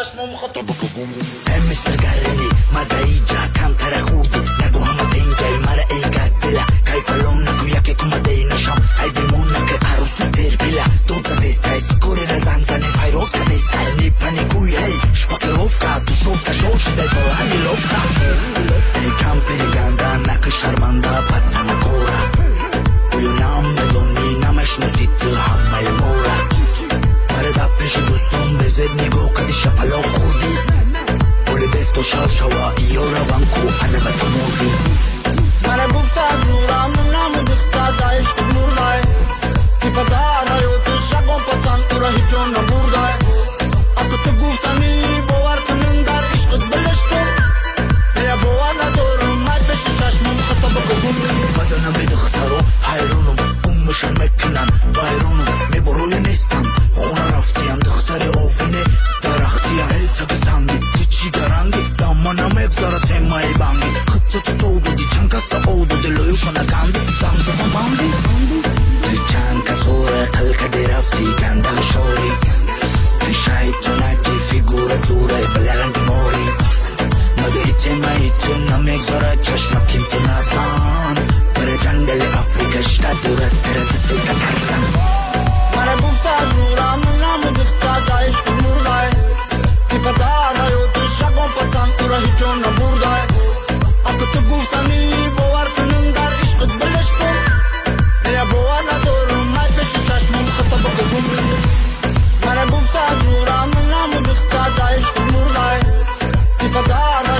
چشمم خطاب مسترگرنی مدعی جا کم تر خوردی نگو همه دینجای مرا ای گدزلا کیفلون نگو یکی کمده نشم ای بیمون نکه عروسی تیر بیلا دوتا دیستای سکوری رزن زنی پیروت که دیستای نیپنی گوی هی شپاک لوفکا تو شوک شو شده با همی لوفکا ای کم پیگنده نکه شرمنده بچه نکورا بویو نام بدونی نمشنوسی تو همه مورا مرد پیش دوستون بزد نگو کدی شپلو خوردی بولی بستو شاو شوا ایو روان کو علمت موردی من گفتا جورم نمو دختا دایش کموردای تیپا دارای و تشرگم پتن اورا هیچون نبوردای اکو تو گفتنی باور کنن در عشقت بلشتم یا باور ندارم مای پیش چشمم خطاب کبون بدنم دخترو حیرونم بومشن مکنن ویرونم میبروی نیستم خونه رفتیم دختر آفینه درختیم هی تا بسندی دیچی گرنگی دامانم اگزارا تیمای بانگی خطه تو بودی چند کستا اودو دلویوشو نگندی زمزمان باندی توی چند کسوره قلقه دی رفتی گنده شوری توی شاید تو نکی فیگوره زوره بلرنگ موری مده تیمای تو نمیگذاره چشمکیم تو نزان بره جنگل افریقا شده دوره تره دسیده ترسن من گفتا جورم نمو دختا دایش کموردای تیپا دارای و تشرگم پتن اورا هیچون نبوردای اکو تو گفتنی باور کنن در عشقت بلشتم یا باور ندارم مای پیش چشمم خطاب کبون من گفتا جورم نمو دختا دایش کموردای تیپا دارای